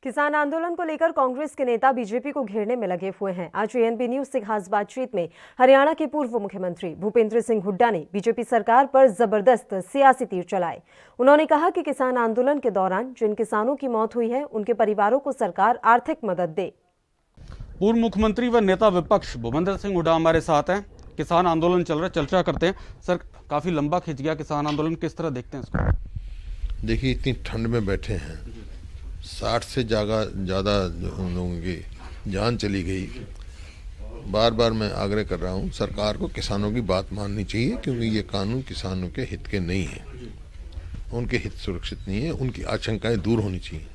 किसान आंदोलन को लेकर कांग्रेस के नेता बीजेपी को घेरने में लगे हुए हैं। आज एएनपी न्यूज से खास बातचीत में हरियाणा के पूर्व मुख्यमंत्री भूपेंद्र सिंह हुड्डा ने बीजेपी सरकार पर जबरदस्त सियासी तीर चलाए। उन्होंने कहा कि किसान आंदोलन के दौरान जिन किसानों की मौत हुई है उनके परिवारों को सरकार आर्थिक मदद दे। पूर्व मुख्यमंत्री व नेता विपक्ष भूपेंद्र सिंह हुड्डा हमारे साथ हैं। किसान आंदोलन चल रहा है, चर्चा करते हैं। सर, काफी लंबा खिंच गया किसान आंदोलन, किस तरह देखते हैं इसको? देखिए, इतनी ठंड में बैठे हैं, 60 से ज़्यादा लोगों की जान चली गई। बार बार मैं आग्रह कर रहा हूँ, सरकार को किसानों की बात माननी चाहिए, क्योंकि ये कानून किसानों के हित के नहीं है, उनके हित सुरक्षित नहीं है, उनकी आशंकाएं दूर होनी चाहिए।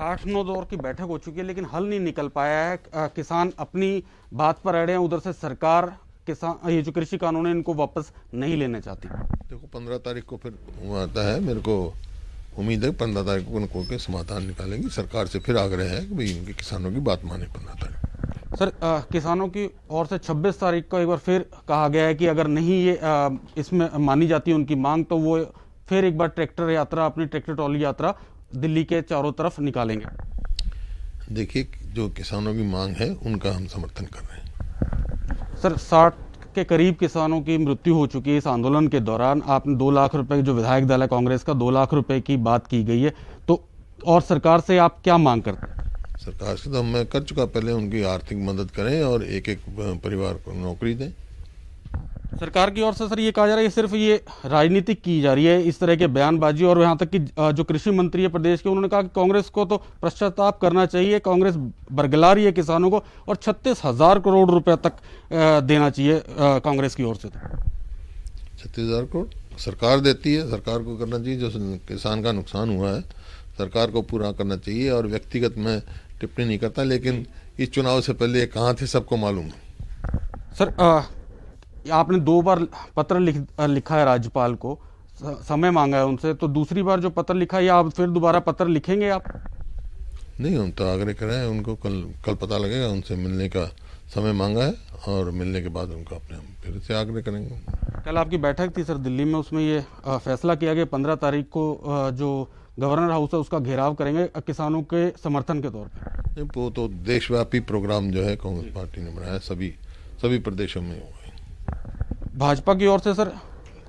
8-9 दौर की बैठक हो चुकी है, लेकिन हल नहीं निकल पाया है। किसान अपनी बात पर अड़े हैं, उधर से सरकार किसान ये जो कृषि कानून है इनको वापस नहीं लेना चाहती। देखो, 15 तारीख को फिर वो आता है, मेरे को उम्मीद है 15 तारीख को उनको के समाधान निकालेंगे। सरकार से फिर आग्रह है कि भाई उनके किसानों की बात माने 15 तारीख। सर, किसानों की ओर से 26 तारीख को एक बार फिर कहा गया है कि अगर नहीं ये इसमें मानी जाती है उनकी मांग, तो वो फिर एक बार ट्रैक्टर यात्रा, अपनी ट्रैक्टर ट्रॉली यात्रा दिल्ली के चारों तरफ निकालेंगे। देखिए, जो किसानों की मांग है उनका हम समर्थन कर रहे हैं। सर, 60 के करीब किसानों की मृत्यु हो चुकी है इस आंदोलन के दौरान। आपने 2 लाख रुपए, जो विधायक दल है कांग्रेस का, 2 लाख रुपए की बात की गई है, तो और सरकार से आप क्या मांग करते हैं? सरकार से तो मैं कर चुका, पहले उनकी आर्थिक मदद करें और एक एक परिवार को नौकरी दें। सरकार की ओर से सर ये कहा जा रहा है सिर्फ ये राजनीतिक की जा रही है, इस तरह के बयानबाजी, और यहाँ तक कि जो कृषि मंत्री है प्रदेश के, उन्होंने कहा कि कांग्रेस को तो पश्चाताप करना चाहिए, कांग्रेस बरगला रही है किसानों को, और 36,000 करोड़ रुपए तक देना चाहिए कांग्रेस की ओर से। 36,000 करोड़ सरकार देती है, सरकार को करना चाहिए। जो किसान का नुकसान हुआ है सरकार को पूरा करना चाहिए, और व्यक्तिगत मैं टिप्पणी नहीं करता, लेकिन इस चुनाव से पहले कहाँ थे सबको मालूम है। सर, आपने 2 बार पत्र लिखा है राज्यपाल को, समय मांगा है उनसे, तो दूसरी बार जो पत्र लिखा है या आप फिर दोबारा पत्र लिखेंगे आप? नहीं, हम तो आग्रह कर रहे हैं उनको, कल पता लगेगा, उनसे मिलने का समय मांगा है, और मिलने के बाद उनको अपने हम फिर से आग्रह करेंगे। कल आपकी बैठक थी सर दिल्ली में, उसमें ये फैसला किया गया 15 तारीख को जो गवर्नर हाउस है उसका घेराव करेंगे किसानों के समर्थन के तौर पर। वो तो देशव्यापी प्रोग्राम जो है कांग्रेस पार्टी ने बनाया, सभी प्रदेशों में होगा। भाजपा की ओर से सर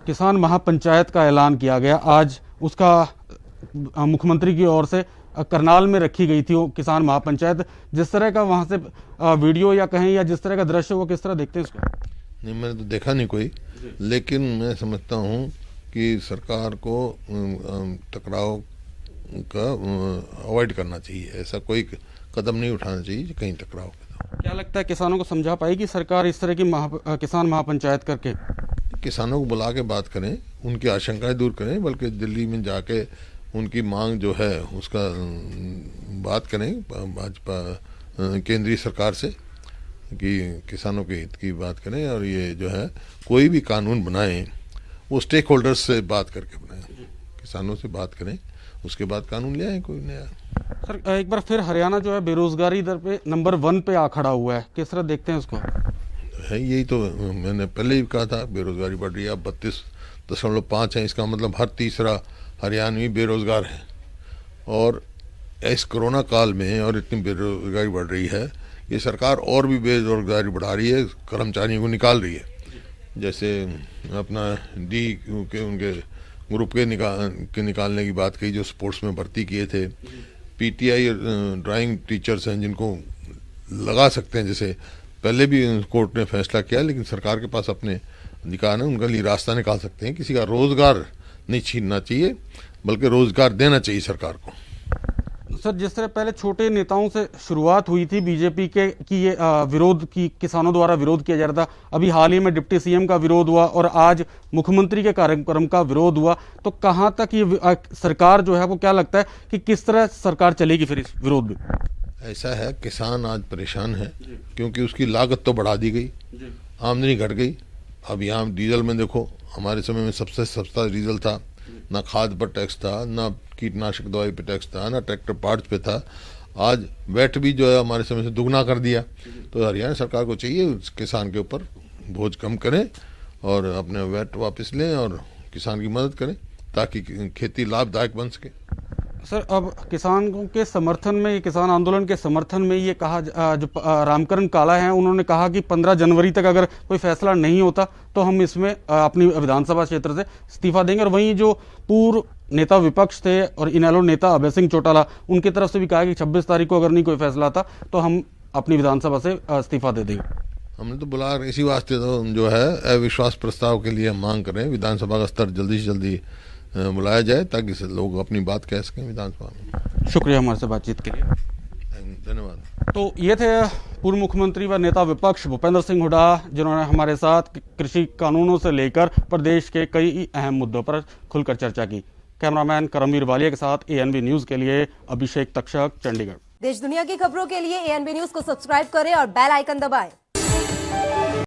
किसान महापंचायत का ऐलान किया गया आज, उसका मुख्यमंत्री की ओर से करनाल में रखी गई थी वो किसान महापंचायत। जिस तरह का वहां से वीडियो या कहें या जिस तरह का दृश्य, वो किस तरह देखते हैं इसको? नहीं, मैंने तो देखा नहीं कोई, लेकिन मैं समझता हूँ कि सरकार को टकराव का अवॉइड करना चाहिए, ऐसा कोई कदम नहीं उठाना चाहिए कहीं टकराव। क्या लगता है किसानों को समझा पाएगी सरकार इस तरह की किसान महापंचायत करके? किसानों को बुला के बात करें, उनकी आशंकाएं दूर करें, बल्कि दिल्ली में जाके उनकी मांग जो है उसका बात करें भाजपा केंद्रीय सरकार से, कि किसानों के हित की बात करें, और ये जो है कोई भी कानून बनाएं वो स्टेक होल्डर्स से बात करके बनाएं, किसानों से बात करें, उसके बाद कानून ले आए कोई नया। सर, एक बार फिर हरियाणा जो है बेरोजगारी दर पे नंबर 1 पे आ खड़ा हुआ है, किस तरह देखते हैं उसको? है, यही तो मैंने पहले ही कहा था, बेरोजगारी बढ़ रही है, अब 32.5 है, इसका मतलब हर तीसरा हरियाणवी बेरोजगार है। और इस कोरोना काल में और इतनी बेरोजगारी बढ़ रही है, ये सरकार और भी बेरोजगारी बढ़ा रही है, कर्मचारियों को निकाल रही है। जैसे अपना डी के उनके ग्रुप के निकालने की बात कही, जो स्पोर्ट्स में भर्ती किए थे। पीटीआई ड्राइंग टीचर्स हैं जिनको लगा सकते हैं, जैसे पहले भी कोर्ट ने फैसला किया, लेकिन सरकार के पास अपने अधिकार है, उनके लिए रास्ता निकाल सकते हैं। किसी का रोजगार नहीं छीनना चाहिए, बल्कि रोजगार देना चाहिए सरकार को। सर, जिस तरह पहले छोटे नेताओं से शुरुआत हुई थी बीजेपी के कि ये विरोध की किसानों द्वारा विरोध किया जा रहा था, अभी हाल ही में डिप्टी सीएम का विरोध हुआ और आज मुख्यमंत्री के कार्यक्रम का विरोध हुआ, तो कहां तक ये सरकार जो है, वो क्या लगता है कि किस तरह सरकार चलेगी फिर इस विरोध में? ऐसा है, किसान आज परेशान है, क्योंकि उसकी लागत तो बढ़ा दी गई, आमदनी घट गई। अब यहाँ डीजल में देखो, हमारे समय में सबसे सस्ता डीजल था, ना खाद पर टैक्स था, ना कीटनाशक दवाई पे टैक्स था, ना ट्रैक्टर पार्ट्स पे था। आज वैट भी जो है हमारे समय से दुगना कर दिया। तो हरियाणा सरकार को चाहिए किसान के ऊपर बोझ कम करें और अपने वैट वापस लें और किसान की मदद करें, ताकि खेती लाभदायक बन सके। सर, अब किसानों के समर्थन में, ये किसान आंदोलन के समर्थन में ये कहा, रामकरण काला हैं, उन्होंने कहा कि 15 जनवरी तक अगर कोई फैसला नहीं होता तो हम इसमें अपनी विधानसभा क्षेत्र से इस्तीफा देंगे। और वहीं जो पूर्व नेता विपक्ष थे और इनेलो नेता अभय सिंह चौटाला, उनकी तरफ से भी कहा कि 26 तारीख को अगर नहीं कोई फैसला आता तो हम अपनी विधानसभा से इस्तीफा दे देंगे। हमने तो बुला इसी वास्ते तो जो है अविश्वास प्रस्ताव के लिए हम मांग कर रहे हैं, विधानसभा का स्तर जल्दी से जल्दी बुलाया जाए ताकि लोग अपनी बात कह सकें विधानसभा में। शुक्रिया हमारे से बातचीत के लिए, धन्यवाद। तो ये थे पूर्व मुख्यमंत्री व नेता विपक्ष भूपेंद्र सिंह हुड्डा, जिन्होंने हमारे साथ कृषि कानूनों से लेकर प्रदेश के कई अहम मुद्दों पर खुलकर चर्चा की। कैमरामैन करमवीर वालिया के साथ एएनबी न्यूज के लिए अभिषेक तक्षक, चंडीगढ़। देश दुनिया की खबरों के लिए एएनबी न्यूज को सब्सक्राइब करें और बेल आइकन दबाएं।